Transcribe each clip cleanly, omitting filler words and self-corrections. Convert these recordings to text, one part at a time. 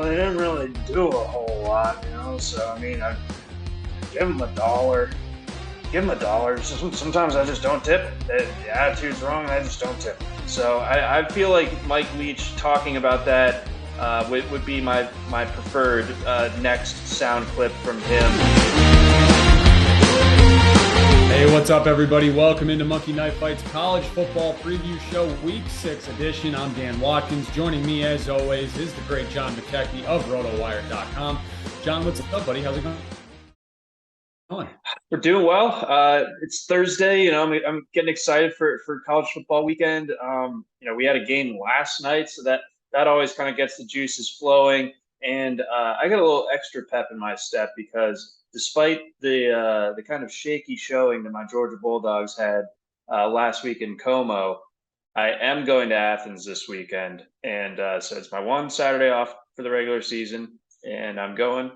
they didn't really do a whole lot, So, I mean, I give them a dollar. Give them a dollar. Sometimes I just don't tip it. The attitude's wrong, and I just don't tip it. So I feel like Mike Leach talking about that would be my preferred next sound clip from him. Hey, what's up, everybody? Welcome into Monkey Knife Fights College Football Preview Show, Week 6 edition. I'm Dan Watkins. Joining me, as always, is the great John McKechnie of Rotowire.com. John, what's up, buddy? How's it going? We're doing well. It's Thursday. I'm getting excited for college football weekend. We had a game last night, so that always kind of gets the juices flowing. And I got a little extra pep in my step because despite the kind of shaky showing that my Georgia Bulldogs had last week in Como, I am going to Athens this weekend. And so it's my one Saturday off for the regular season, and I'm going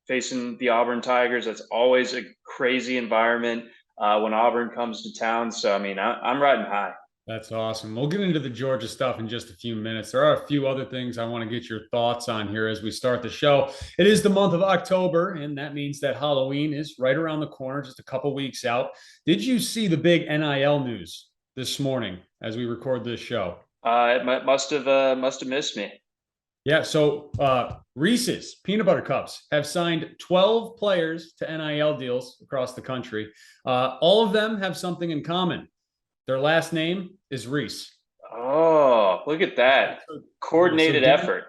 facing the Auburn Tigers. That's always a crazy environment when Auburn comes to town. So, I mean, I'm riding high. That's awesome. We'll get into the Georgia stuff in just a few minutes. There are a few other things I want to get your thoughts on here as we start the show. It is the month of October, and that means that Halloween is right around the corner, just a couple weeks out. Did you see the big NIL news this morning as we record this show? It must have missed me. Yeah, so Reese's Peanut Butter Cups have signed 12 players to NIL deals across the country. All of them have something in common. Their last name is Reese. Oh, look at that. Coordinated effort.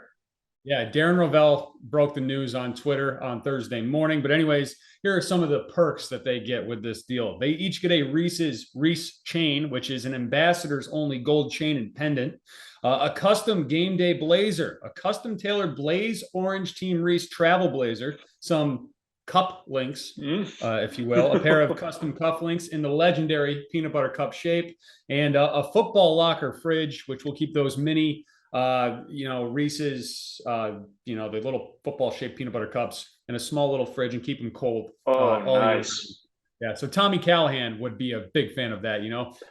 Yeah, Darren Rovell broke the news on Twitter on Thursday morning. But anyways, here are some of the perks that they get with this deal. They each get a Reese's Reese chain, which is an ambassador's only gold chain and pendant, a custom game day blazer, a custom tailored Blaze Orange Team Reese travel blazer, some cup links, if you will, a pair of custom cuff links in the legendary peanut butter cup shape, and a football locker fridge, which will keep those mini Reese's, the little football shaped peanut butter cups in a small little fridge and keep them cold. Oh, nice. Yeah. So Tommy Callahan would be a big fan of that,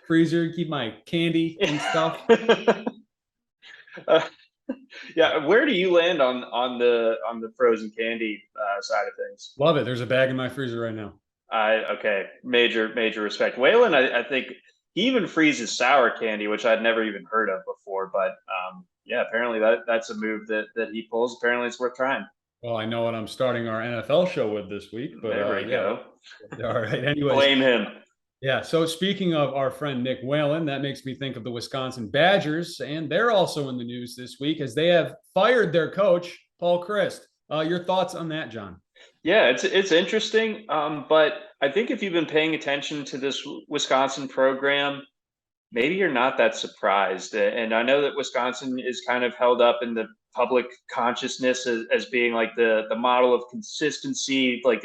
freezer, keep my candy and stuff. Yeah. Where do you land on the frozen candy side of things? Love it. There's a bag in my freezer right now. Okay. Major respect. Whalen, I think he even freezes sour candy, which I'd never even heard of before, but yeah, apparently that's a move that he pulls. Apparently it's worth trying. Well, I know what I'm starting our NFL show with this week, but there we go. All right. Anyways, blame him. Yeah. So speaking of our friend Nick Whalen, that makes me think of the Wisconsin Badgers, and they're also in the news this week as they have fired their coach, Paul Chryst. Your thoughts on that, John? Yeah, it's interesting, but I think if you've been paying attention to this Wisconsin program, maybe you're not that surprised. And I know that Wisconsin is kind of held up in the public consciousness as being like the model of consistency, like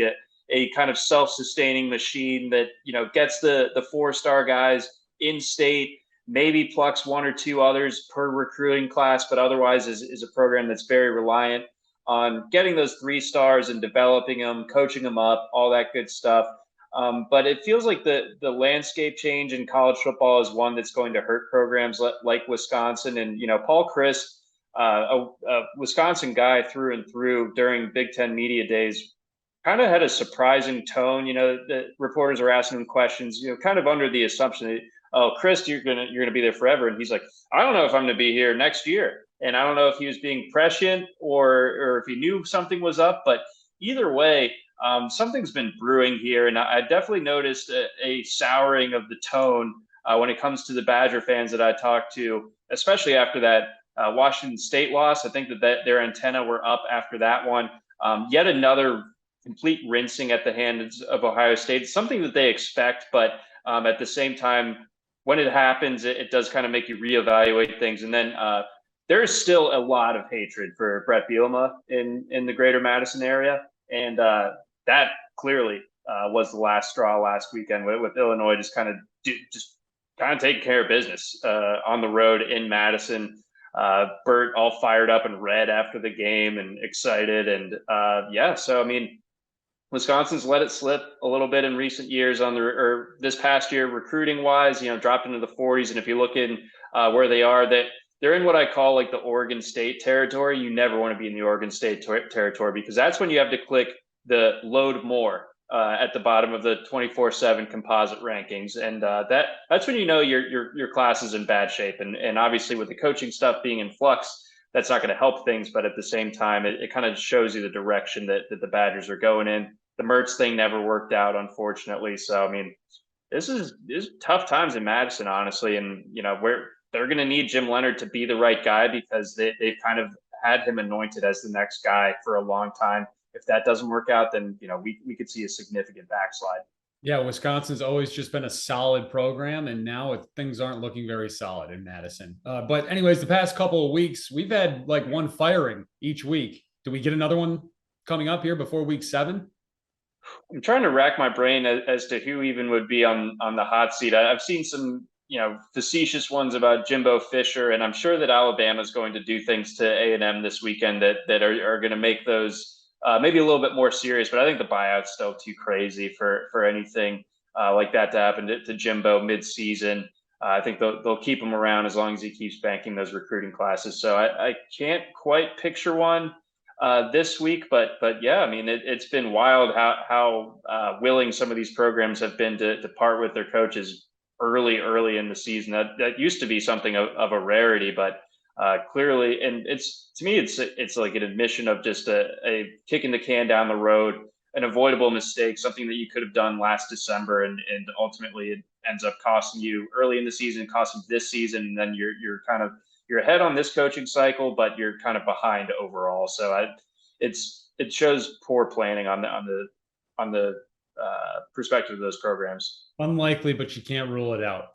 a kind of self-sustaining machine that, gets the 4-star guys in state, maybe plucks one or two others per recruiting class, but otherwise is a program that's very reliant on getting those 3 stars and developing them, coaching them up, all that good stuff. But it feels like the landscape change in college football is one that's going to hurt programs like Wisconsin. And, Paul Chryst, a Wisconsin guy through and through during Big Ten media days, kind of had a surprising tone. The reporters are asking him questions, kind of under the assumption that, oh, Chryst, you're gonna be there forever. And he's like, I don't know if I'm going to be here next year. And I don't know if he was being prescient or if he knew something was up. But either way, something's been brewing here. And I definitely noticed a souring of the tone when it comes to the Badger fans that I talked to, especially after that Washington State loss. I think that their antenna were up after that one. Yet another complete rinsing at the hands of Ohio State, something that they expect. But at the same time, when it happens, it does kind of make you reevaluate things. And then there is still a lot of hatred for Brett Bielema in the greater Madison area. And that clearly was the last straw last weekend with Illinois just kind of taking care of business on the road in Madison. Bert all fired up and red after the game and excited. And so, I mean, Wisconsin's let it slip a little bit in recent years this past year, recruiting wise, dropped into the 40s. And if you look in where they are, that they're in what I call like the Oregon State territory. You never want to be in the Oregon State territory, because that's when you have to click the load more at the bottom of the 24/7 composite rankings, and that's when you know your class is in bad shape. And obviously with the coaching stuff being in flux, that's not going to help things. But at the same time, it kind of shows you the direction that the Badgers are going in. The Mertz thing never worked out, unfortunately. So I mean, this is tough times in Madison, honestly, and they're going to need Jim Leonard to be the right guy, because they've kind of had him anointed as the next guy for a long time. If that doesn't work out, then we could see a significant backslide. Yeah, Wisconsin's always just been a solid program, and now things aren't looking very solid in Madison. But anyways, the past couple of weeks, we've had like one firing each week. Do we get another one coming up here before week 7? I'm trying to rack my brain as to who even would be on the hot seat. I've seen some facetious ones about Jimbo Fisher, and I'm sure that Alabama is going to do things to A&M this weekend that are going to make those maybe a little bit more serious. But I think the buyout's still too crazy for anything like that to happen to Jimbo mid-season. I think they'll keep him around as long as he keeps banking those recruiting classes. So I can't quite picture one this week, but yeah, I mean, it's been wild how willing some of these programs have been to part with their coaches early in the season. That used to be something of a rarity, but clearly, and to me, it's like an admission of just a kicking the can down the road, an avoidable mistake, something that you could have done last December, and ultimately it ends up costing you early in the season, costing this season, and then you're ahead on this coaching cycle, but you're kind of behind overall. So it shows poor planning on the perspective of those programs. Unlikely, but you can't rule it out.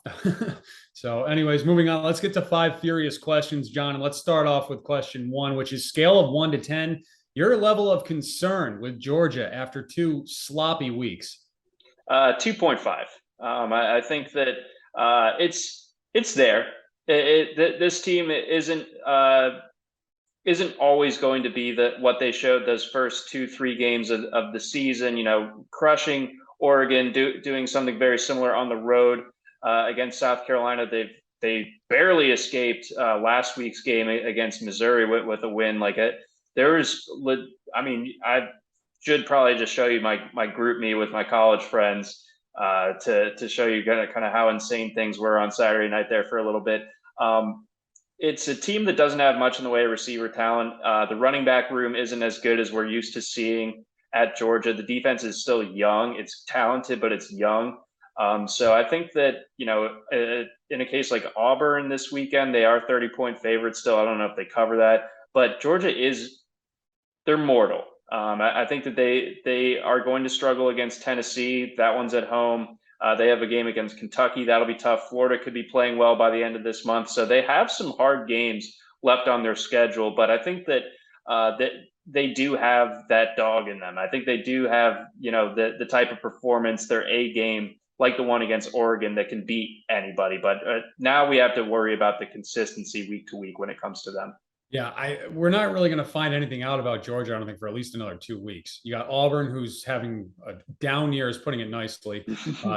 So anyways, moving on, let's get to 5 furious questions, John. And let's start off with question 1, which is scale of 1 to 10, your level of concern with Georgia after 2 sloppy weeks. 2.5. I think that it's there. This team isn't always going to be what they showed those first 2-3 games of the season. Crushing Oregon, doing something very similar on the road against South Carolina. They barely escaped last week's game against Missouri with a win. I should probably just show you my group me with my college friends to show you kind of how insane things were on Saturday night there for a little bit. It's a team that doesn't have much in the way of receiver talent. The running back room isn't as good as we're used to seeing at Georgia. The defense is still young. It's talented, but it's young. So I think that, in a case like Auburn this weekend, they are 30-point favorites still. I don't know if they cover that, but Georgia they're mortal. I think that they are going to struggle against Tennessee. That one's at home. They have a game against Kentucky. That'll be tough. Florida could be playing well by the end of this month. So they have some hard games left on their schedule, but I think that they do have that dog in them. I think they do have, the type of performance, their A game, like the one against Oregon, that can beat anybody. But now we have to worry about the consistency week to week when it comes to them. Yeah, we're not really going to find anything out about Georgia, I don't think, for at least another 2 weeks. You got Auburn, who's having a down year, is putting it nicely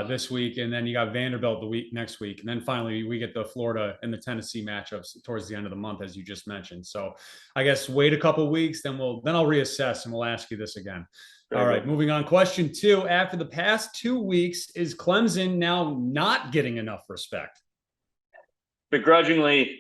this week, and then you got Vanderbilt next week, and then finally we get the Florida and the Tennessee matchups towards the end of the month, as you just mentioned. So I guess wait a couple of weeks, then I'll reassess and we'll ask you this again. All right, moving on. Question 2: after the past 2 weeks, is Clemson now not getting enough respect? Begrudgingly,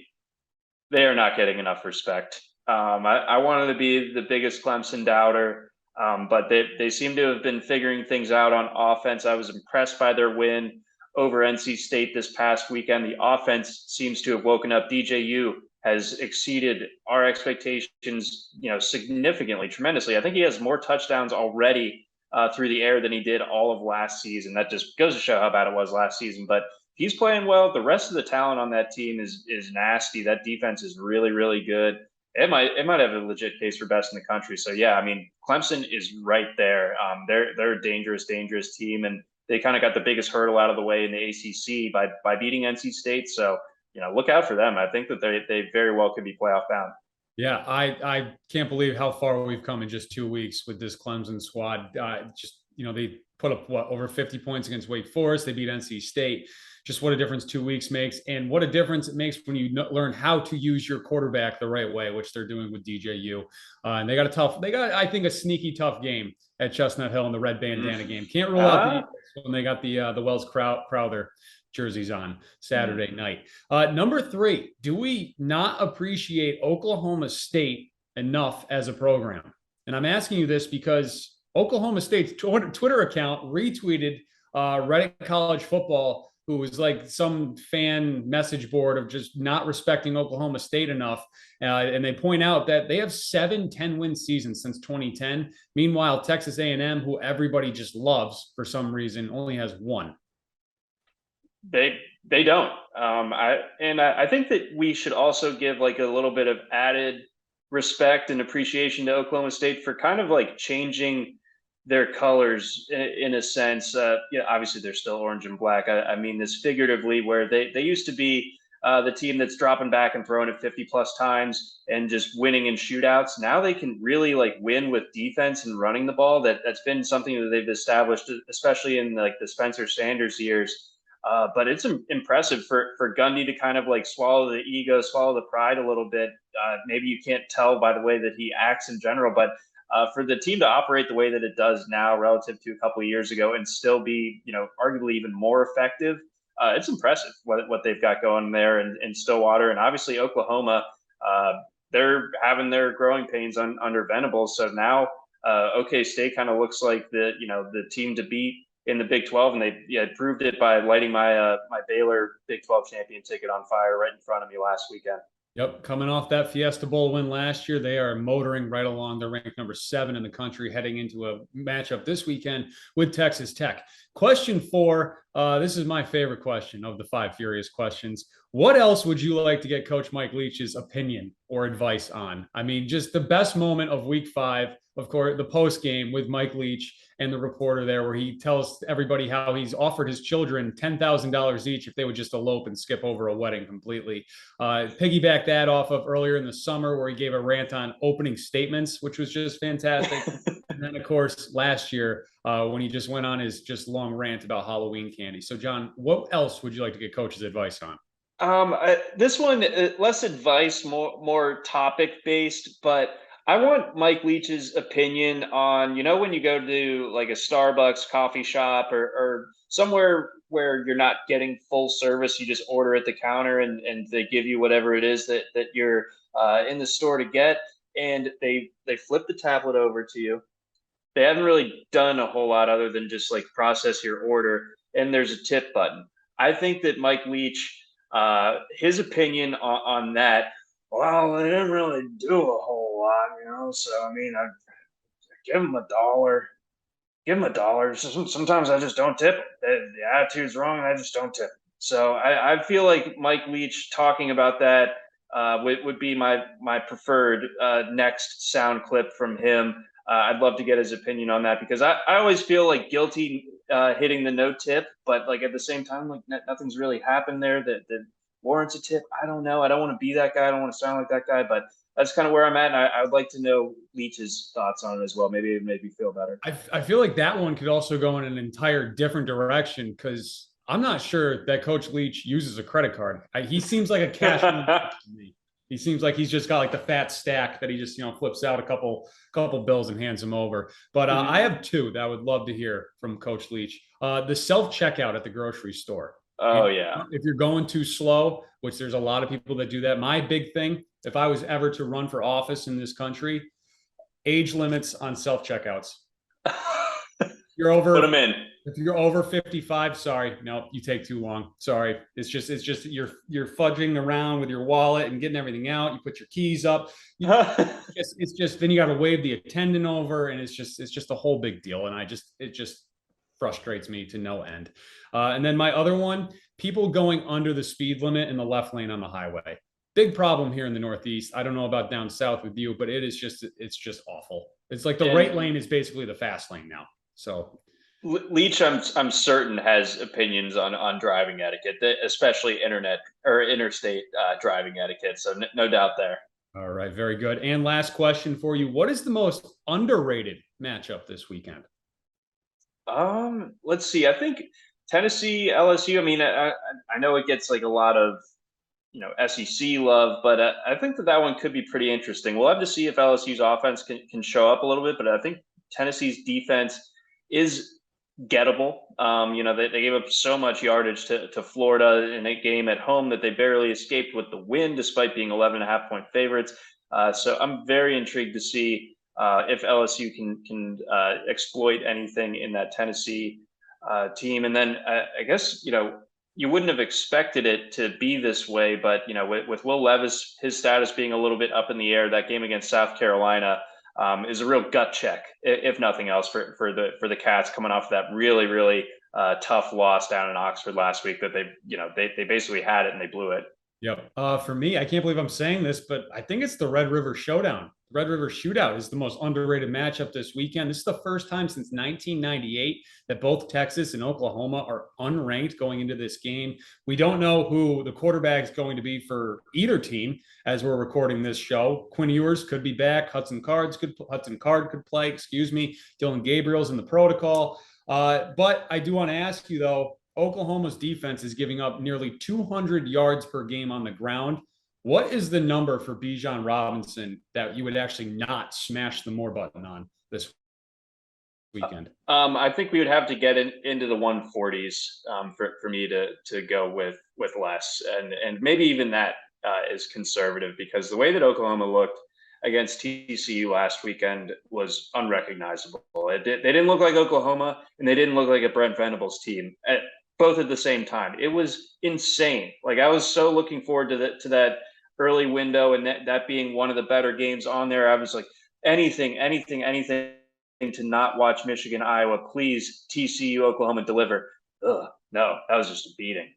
they are not getting enough respect. I wanted to be the biggest Clemson doubter, but they seem to have been figuring things out on offense. I was impressed by their win over NC State this past weekend. The offense seems to have woken up. DJU has exceeded our expectations, significantly, tremendously. I think he has more touchdowns already through the air than he did all of last season. That just goes to show how bad it was last season. But he's playing well. The rest of the talent on that team is nasty. That defense is really, really good. It might have a legit case for best in the country. So yeah, I mean, Clemson is right there. They're a dangerous team, and they kind of got the biggest hurdle out of the way in the ACC by beating NC State. So look out for them. I think that they very well could be playoff bound. Yeah, I can't believe how far we've come in just 2 weeks with this Clemson squad. Just they put up over 50 points against Wake Forest. They beat NC State. Just what a difference 2 weeks makes, and what a difference it makes when you learn how to use your quarterback the right way, which they're doing with DJU. And they got I think, a sneaky tough game at Chestnut Hill in the red bandana game. Can't rule out the Eagles when they got the Wells Crowther jerseys on Saturday night. Number 3, do we not appreciate Oklahoma State enough as a program? And I'm asking you this because Oklahoma State's Twitter account retweeted Reddit College Football, who was like some fan message board of just not respecting Oklahoma State enough. And they point out that they have 7 10-win seasons since 2010. Meanwhile, Texas A&M, who everybody just loves for some reason, only has 1. They don't. I think that we should also give like a little bit of added respect and appreciation to Oklahoma State for kind of like changing their colors in a sense. Obviously they're still orange and black. I mean this figuratively, where they used to be the team that's dropping back and throwing it 50 plus times and just winning in shootouts. Now they can really like win with defense and running the ball. That's been something that they've established, especially in like the Spencer Sanders years. But it's impressive for Gundy to kind of like swallow the ego, swallow the pride a little bit. Maybe you can't tell by the way that he acts in general, but for the team to operate the way that it does now relative to a couple of years ago and still be, arguably even more effective, it's impressive what they've got going there in Stillwater. And obviously Oklahoma, they're having their growing pains under Venables. So now OK State kind of looks like the team to beat in the Big 12, and they proved it by lighting my Baylor Big 12 champion ticket on fire right in front of me last weekend. Yep, coming off that Fiesta Bowl win last year, they are motoring right along. They're ranked number 7 in the country, heading into a matchup this weekend with Texas Tech. Question 4, this is my favorite question of the 5 furious questions. What else would you like to get Coach Mike Leach's opinion or advice on? I mean, just the best moment of week 5, of course, the post game with Mike Leach and the reporter there, where he tells everybody how he's offered his children $10,000 each if they would just elope and skip over a wedding completely. Piggyback that off of earlier in the summer, where he gave a rant on opening statements, which was just fantastic. And then, of course, last year when he just went on his just long rant about Halloween candy. So, John, what else would you like to get Coach's advice on? This one, less advice, more topic based, but I want Mike Leach's opinion on, when you go to like a Starbucks coffee shop or somewhere where you're not getting full service, you just order at the counter and they give you whatever it is that you're in the store to get. And they flip the tablet over to you. They haven't really done a whole lot other than just like process your order. And there's a tip button. I think that Mike Leach, his opinion on that, well, they didn't really do a whole lot, So, I mean, I give them $1. Give them $1. Sometimes I just don't tip them. The attitude's wrong, and I just don't tip them. So I feel like Mike Leach talking about that would be my preferred next sound clip from him. I'd love to get his opinion on that, because I always feel like guilty hitting the no tip, but like at the same time, like nothing's really happened there that warrants a tip. I don't know. I don't want to be that guy. I don't want to sound like that guy, but that's kind of where I'm at. And I would like to know Leach's thoughts on it as well. Maybe it made me feel better. I feel like that one could also go in an entire different direction, because I'm not sure that Coach Leach uses a credit card. He seems like a cash to me. He seems like he's just got like the fat stack that he just, flips out a couple bills and hands them over. But I have 2 that I would love to hear from Coach Leach. The self-checkout at the grocery store. Oh, yeah. If you're going too slow, which there's a lot of people that do that. My big thing, if I was ever to run for office in this country, age limits on self-checkouts. You're over. Put them in. If you're over 55, sorry, no, you take too long. Sorry. It's just you're fudging around with your wallet and getting everything out. You put your keys up. It's just then you got to wave the attendant over, and it's just a whole big deal. And it just frustrates me to no end. And then my other one, people going under the speed limit in the left lane on the highway. Big problem here in the Northeast. I don't know about down south with you, but it's just awful. It's like the right lane is basically the fast lane now. So Leach, I'm certain, has opinions on driving etiquette, especially interstate driving etiquette. So no doubt there. All right, very good. And last question for you: what is the most underrated matchup this weekend? Let's see. I think Tennessee, LSU. I mean, I know it gets like a lot of SEC love, but I think that one could be pretty interesting. We'll have to see if LSU's offense can show up a little bit, but I think Tennessee's defense is gettable. They gave up so much yardage to Florida in a game at home that they barely escaped with the win, despite being 11.5-point favorites. So I'm very intrigued to see if LSU can exploit anything in that Tennessee team. And then I guess, you wouldn't have expected it to be this way, but with Will Levis, his status being a little bit up in the air, that game against South Carolina is a real gut check, if nothing else, for the Cats coming off of that really tough loss down in Oxford last week that they basically had it and they blew it. Yep. For me, I can't believe I'm saying this, but I think it's the Red River Showdown. Red River Shootout is the most underrated matchup this weekend. This is the first time since 1998 that both Texas and Oklahoma are unranked going into this game. We don't know who the quarterback is going to be for either team as we're recording this show. Quinn Ewers could be back. Hudson Card could play. Dylan Gabriel's in the protocol. But I do want to ask you, though, Oklahoma's defense is giving up nearly 200 yards per game on the ground. What is the number for Bijan Robinson that you would actually not smash the more button on this weekend? I think we would have to get into the 140s for me to go with less, and maybe even that is conservative, because the way that Oklahoma looked against TCU last weekend was unrecognizable. They didn't look like Oklahoma, and they didn't look like a Brent Venables team both at the same time. It was insane. Like, I was so looking forward to that early window, and that being one of the better games on there. I was like, anything to not watch Michigan, Iowa. Please, TCU, Oklahoma, deliver. Ugh, no, that was just a beating.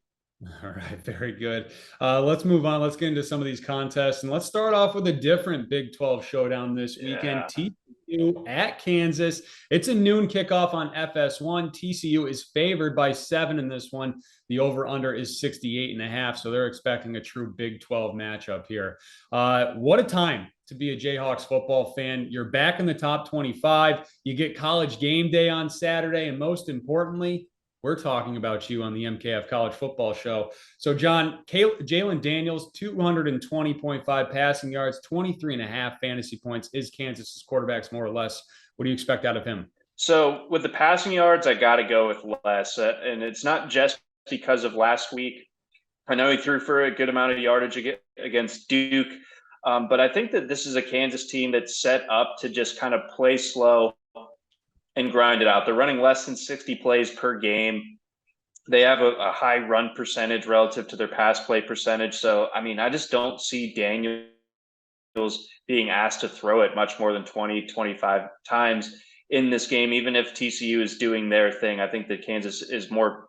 All right, very good. Let's move on. Let's get into some of these contests, and let's start off with a different Big 12 showdown this weekend. TCU at Kansas. It's a noon kickoff on FS1. TCU is favored by 7 in this one. The over-under is 68.5, so they're expecting a true Big 12 matchup here. What a time to be a Jayhawks football fan. You're back in the top 25. You get College game day on Saturday, and most importantly, we're talking about you on the MKF College Football Show. So, John, Jalen Daniels, 220.5 passing yards, 23.5 fantasy points. Is Kansas's quarterbacks more or less? What do you expect out of him? So, with the passing yards, I got to go with less. And it's not just because of last week. I know he threw for a good amount of yardage against Duke. But I think that this is a Kansas team that's set up to just kind of play slow and grind it out. They're running less than 60 plays per game. They have a high run percentage relative to their pass play percentage. So, I mean, I just don't see Daniels being asked to throw it much more than 20, 25 times in this game, even if TCU is doing their thing. I think that Kansas is more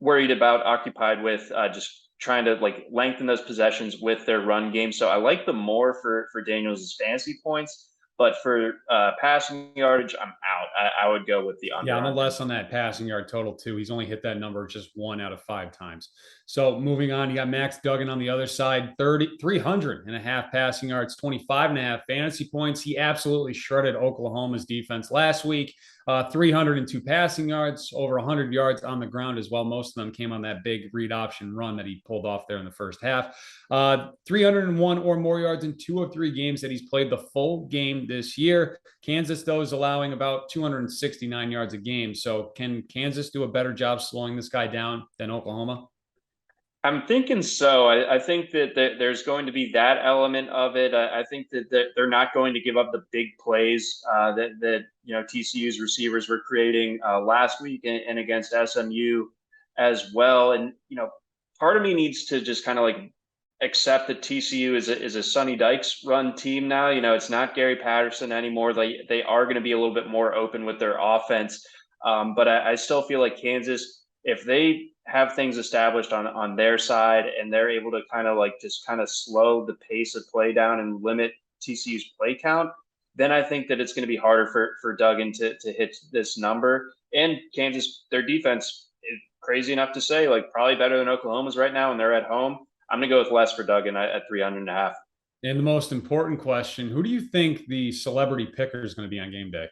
worried about, occupied with just trying to lengthen those possessions with their run game. So I like the more for Daniels' fantasy points. But for passing yardage, I'm out. I would go with the under. Yeah, I'm a less on that passing yard total too. He's only hit that number just 1 out of 5 times. So moving on, you got Max Duggan on the other side, 300.5 passing yards, 25.5 fantasy points. He absolutely shredded Oklahoma's defense last week. 302 passing yards, over 100 yards on the ground as well. Most of them came on that big read option run that he pulled off there in the first half. 301 or more yards in 2 of 3 games that he's played the full game this year. Kansas, though, is allowing about 269 yards a game. So can Kansas do a better job slowing this guy down than Oklahoma? I'm thinking so. I think that there's going to be that element of it. I think that they're not going to give up the big plays that TCU's receivers were creating last week and against SMU as well. And part of me needs to just kind of accept that TCU is a Sonny Dykes run team now. It's not Gary Patterson anymore. They are going to be a little bit more open with their offense. But I still feel like Kansas, if they have things established on their side and they're able to kind of slow the pace of play down and limit TCU's play count, then I think that it's going to be harder for Duggan to hit this number. And Kansas, their defense is crazy enough to say probably better than Oklahoma's right now, and they're at home. I'm going to go with less for Duggan at 300.5. And the most important question, who do you think the celebrity picker is going to be on game day?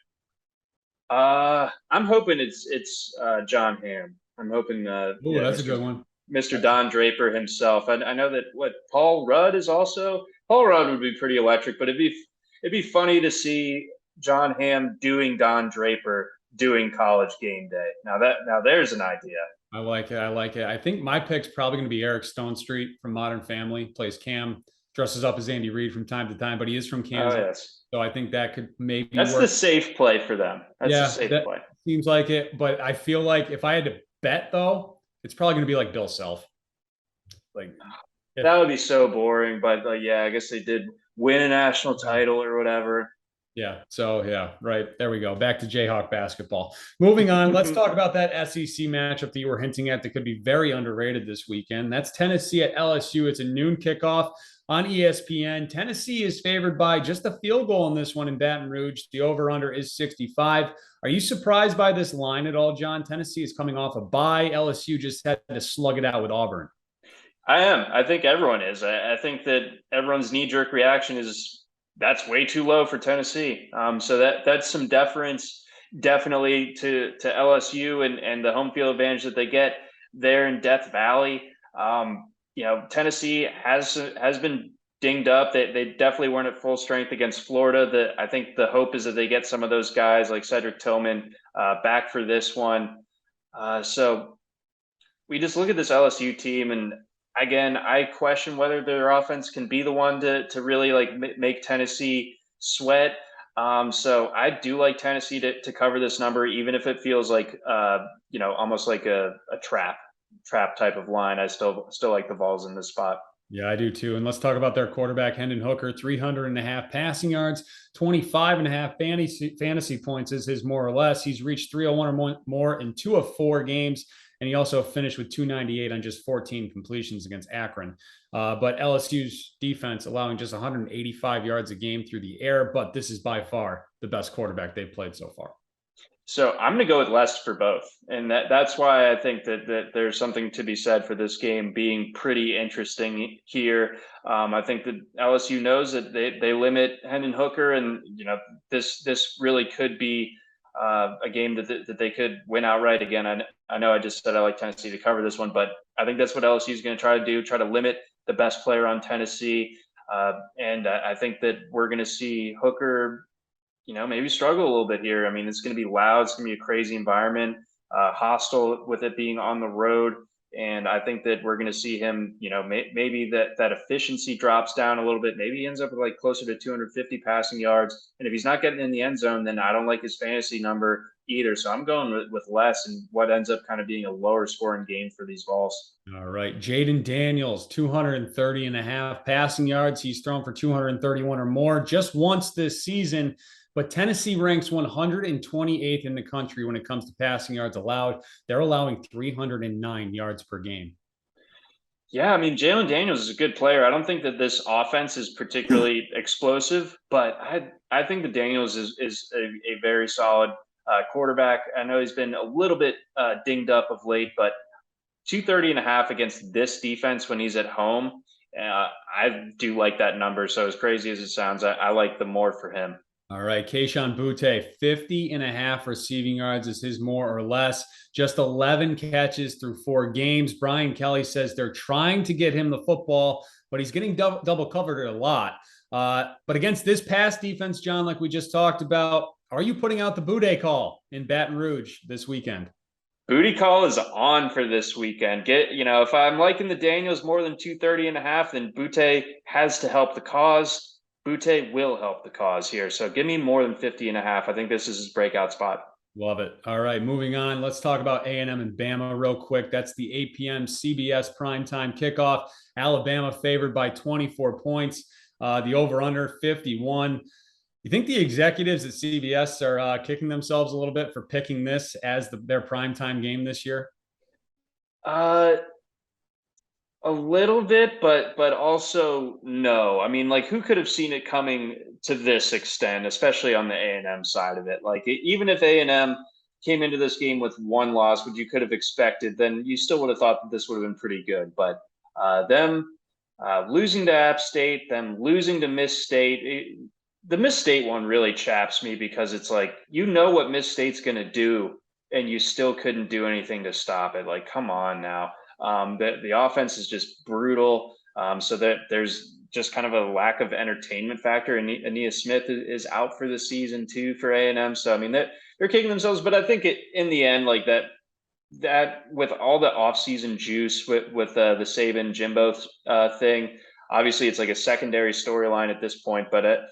I'm hoping it's John Hamm. I'm hoping Oh, yeah, that's a good one. Mr. Don Draper himself. I know that what Paul Rudd would be pretty electric, but it'd be funny to see John Hamm doing Don Draper doing College Game Day. Now there's an idea. I like it. I like it. I think my pick's probably going to be Eric Stone Street from Modern Family. Plays Cam, dresses up as Andy Reid from time to time, but he is from Oh Kansas. yes, So I think that could maybe that's work. the safe play for them. That's the Yeah, safe that play. seems like it. But I feel like if I had to bet, though, it's probably going to be like Bill Self. Like, if, That would be so boring, but yeah, I guess they did win a national title or whatever. yeah. So, yeah, right. There we go. Back to Jayhawk basketball. Moving on, let's talk about that SEC matchup that you were hinting at that could be very underrated this weekend. That's Tennessee at LSU. It's a noon kickoff on ESPN. Tennessee is favored by just a field goal in this one in Baton Rouge. The over-under is 65. Are you surprised by this line at all, John? Tennessee is coming off a bye. LSU just had to slug it out with Auburn. I am. I think everyone is. I think that everyone's knee-jerk reaction is that's way too low for Tennessee. So that's some deference definitely to LSU and the home field advantage that they get there in Death Valley. Tennessee has been dinged up. They definitely weren't at full strength against Florida. I think the hope is that they get some of those guys like Cedric Tillman back for this one. So we just look at this LSU team, and again, I question whether their offense can be the one to really like make Tennessee sweat. So I do like Tennessee to cover this number, even if it feels like almost like a trap type of line. I still like the Vols in this spot. Yeah, I do too. And let's talk about their quarterback, Hendon Hooker, 300.5 passing yards, 25.5 fantasy points is his more or less. He's reached 301 or more in 2 of 4 games. And he also finished with 298 on just 14 completions against Akron. But LSU's defense allowing just 185 yards a game through the air. But this is by far the best quarterback they've played so far. So I'm going to go with less for both, and that's why I think that there's something to be said for this game being pretty interesting here. I think that LSU knows that they limit Hendon Hooker, and this really could be a game that they could win outright. Again, I know I just said I like Tennessee to cover this one, but I think that's what LSU is going to try to do: try to limit the best player on Tennessee, and I think that we're going to see Hooker maybe struggle a little bit here. I mean, it's going to be loud. It's going to be a crazy environment, hostile with it being on the road. And I think that we're going to see him, maybe that efficiency drops down a little bit. Maybe he ends up with like closer to 250 passing yards. And if he's not getting in the end zone, then I don't like his fantasy number either. So I'm going with less and what ends up kind of being a lower scoring game for these Vols. All right. Jaden Daniels, 230.5 passing yards. He's thrown for 231 or more just once this season. But Tennessee ranks 128th in the country when it comes to passing yards allowed. They're allowing 309 yards per game. Yeah, I mean, Jalen Daniels is a good player. I don't think that this offense is particularly explosive, but I think that Daniels is a very solid quarterback. I know he's been a little bit dinged up of late, but 230.5 against this defense when he's at home, I do like that number. So as crazy as it sounds, I like the more for him. All right, Kayshon Boutte, 50.5 receiving yards is his more or less. Just 11 catches through 4 games. Brian Kelly says they're trying to get him the football, but he's getting double covered a lot. But against this pass defense, John, like we just talked about, are you putting out the Boutte call in Baton Rouge this weekend? Booty call is on for this weekend. If I'm liking the Daniels more than 230.5, then Boutte has to help the cause. Boutte will help the cause here. So give me more than 50.5. I think this is his breakout spot. Love it. All right, moving on. Let's talk about A&M and Bama real quick. That's the 8 p.m. CBS primetime kickoff. Alabama favored by 24 points. The over-under 51. You think the executives at CBS are kicking themselves a little bit for picking this as their primetime game this year? A little bit, but also no. I mean, like, who could have seen it coming to this extent, especially on the A&M side of it? Like, even if A&M came into this game with 1 loss, which you could have expected, then you still would have thought that this would have been pretty good. But them losing to App State, them losing to Miss State, the Miss State one really chaps me because it's like, you know what Miss State's going to do, and you still couldn't do anything to stop it. Like, come on now. The offense is just brutal. So that there's just kind of a lack of entertainment factor. And Ania Smith is out for the season too for A&M. So I mean, they're kicking themselves. But I think in the end, like that with all the offseason juice with the Saban Jimbo thing, obviously it's like a secondary storyline at this point. But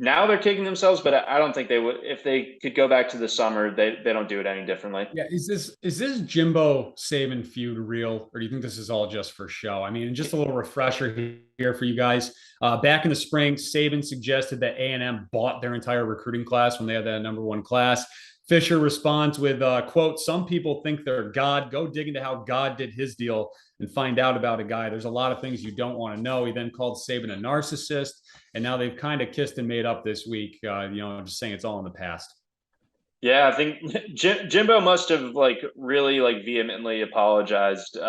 now they're kicking themselves, but I don't think they would. If they could go back to the summer, they don't do it any differently. Yeah, is this Jimbo Saban feud real, or do you think this is all just for show? I mean, just a little refresher here for you guys. Back in the spring, Saban suggested that A&M bought their entire recruiting class when they had that #1 class. Fisher responds with, quote, "Some people think they're God. Go dig into how God did his deal and find out about a guy. There's a lot of things you don't want to know." He then called Saban a narcissist, and now they've kind of kissed and made up this week. Just saying it's all in the past. Yeah, I think Jimbo must have like really like vehemently apologized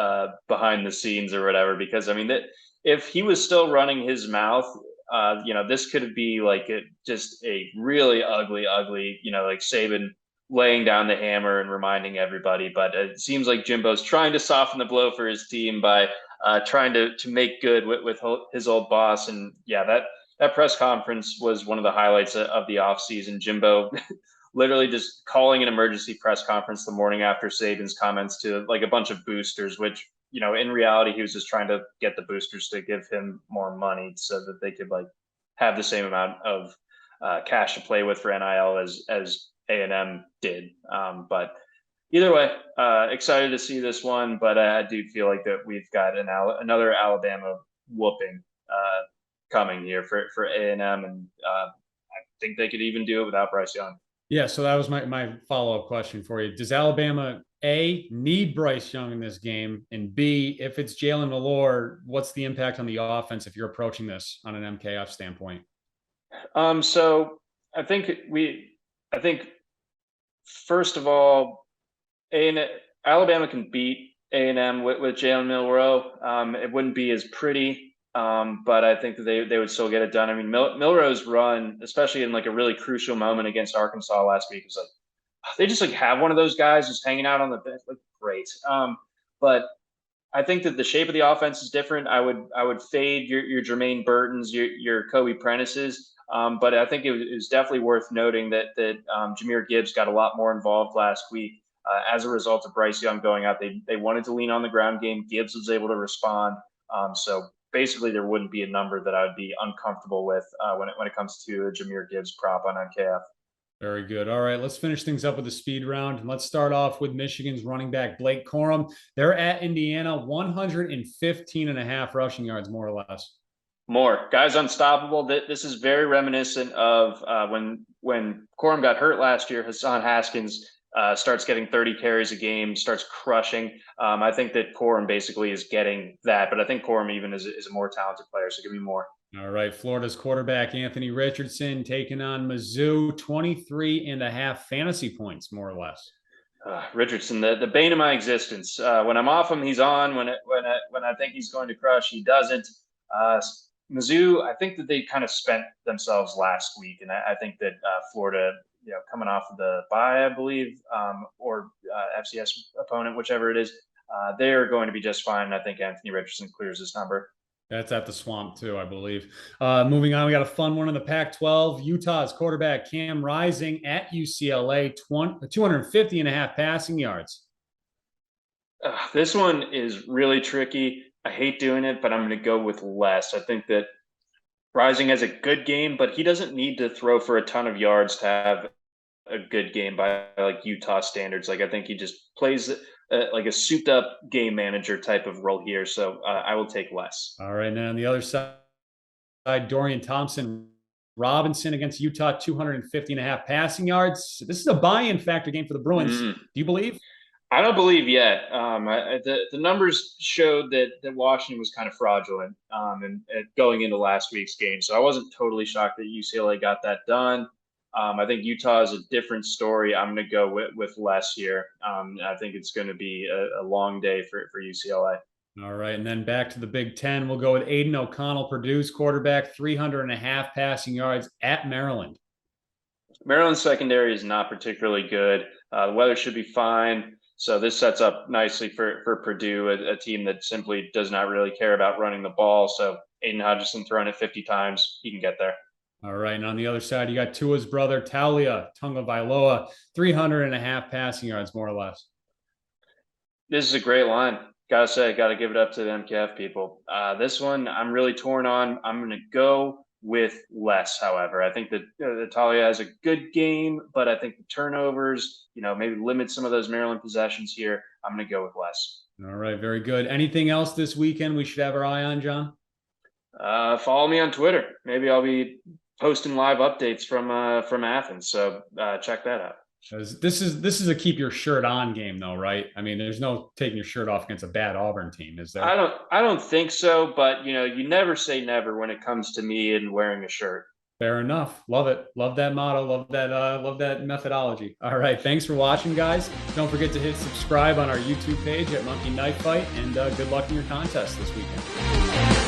behind the scenes or whatever, because I mean that if he was still running his mouth, this could be like just a really ugly, like Saban laying down the hammer and reminding everybody. But it seems like Jimbo's trying to soften the blow for his team by trying to make good with his old boss. And yeah, that press conference was one of the highlights of the offseason. Jimbo literally just calling an emergency press conference the morning after Saban's comments to like a bunch of boosters, which, in reality, he was just trying to get the boosters to give him more money so that they could like have the same amount of cash to play with for NIL as A&M did. But either way, excited to see this one, but I do feel like that we've got another Alabama whooping coming here for A&M, and I think they could even do it without Bryce Young. Yeah, so that was my follow-up question for you. Does Alabama, A, need Bryce Young in this game? And B, if it's Jalen Milroe, what's the impact on the offense if you're approaching this on an MKF standpoint? So I think first of all, Alabama can beat A&M with Jalen Milroe. It wouldn't be as pretty, but I think that they would still get it done. I mean, Milroe's run, especially in like a really crucial moment against Arkansas last week, was like they just like have one of those guys just hanging out on the bench, like great. But I think that the shape of the offense is different. I would fade your Jermaine Burtons, your Kobe Prentices. But I think it was definitely worth noting that Jahmyr Gibbs got a lot more involved last week as a result of Bryce Young going out. They wanted to lean on the ground game. Gibbs was able to respond. So basically, there wouldn't be a number that I would be uncomfortable with when it comes to a Jahmyr Gibbs prop on MKF. Very good. All right, let's finish things up with the speed round. Let's start off with Michigan's running back, Blake Corum. They're at Indiana, 115.5 rushing yards, more or less. More. Guy's unstoppable. This is very reminiscent of when Corum got hurt last year. Hassan Haskins starts getting 30 carries a game, starts crushing. I think that Corum basically is getting that, but I think Corum even is a more talented player, so give me more. All right, Florida's quarterback, Anthony Richardson, taking on Mizzou, 23.5 fantasy points, more or less. Richardson, the bane of my existence. When I'm off him, he's on. When I think he's going to crush, he doesn't. Mizzou, I think that they kind of spent themselves last week, and I think that Florida, coming off of the bye, I believe, or FCS opponent, whichever it is, they are going to be just fine. I think Anthony Richardson clears this number. That's at the Swamp too, I believe. Moving on, we got a fun one in the Pac-12. Utah's quarterback Cam Rising at UCLA, 250.5 passing yards. This one is really tricky. I hate doing it, but I'm going to go with less. I think that Rising has a good game, but he doesn't need to throw for a ton of yards to have a good game by like Utah standards. Like I think he just plays like a souped up game manager type of role here. So I will take less. All right. Now on the other side, Dorian Thompson Robinson against Utah, 250.5 passing yards. This is a buy-in factor game for the Bruins. Do you believe? I don't believe yet. The numbers showed that Washington was kind of fraudulent and going into last week's game. So I wasn't totally shocked that UCLA got that done. I think Utah is a different story. I'm going to go with less here. I think it's going to be a long day for UCLA. All right. And then back to the Big Ten. We'll go with Aiden O'Connell, Purdue's quarterback, 300.5 passing yards at Maryland. Maryland's secondary is not particularly good. The weather should be fine. So this sets up nicely for Purdue, a team that simply does not really care about running the ball. So Aiden Hutchinson throwing it 50 times, he can get there. All right. And on the other side, you got Tua's brother, Talia Tungavailoa, 300.5 passing yards, more or less. This is a great line. Gotta say, gotta give it up to the MKF people. This one I'm really torn on. I'm going to go with less, however. I think that Talia has a good game, but I think the turnovers, maybe limit some of those Maryland possessions here. I'm going to go with less. All right. Very good. Anything else this weekend we should have our eye on, John? Follow me on Twitter. Maybe I'll be posting live updates from Athens. So check that out. This is a keep your shirt on game, though, right? I mean, there's no taking your shirt off against a bad Auburn team, is there? I don't think so, but you never say never when it comes to me and wearing a shirt. Fair enough. Love it. Love that motto. Love that methodology. All right. Thanks for watching, guys. Don't forget to hit subscribe on our YouTube page at Monkey Knife Fight, and good luck in your contest this weekend.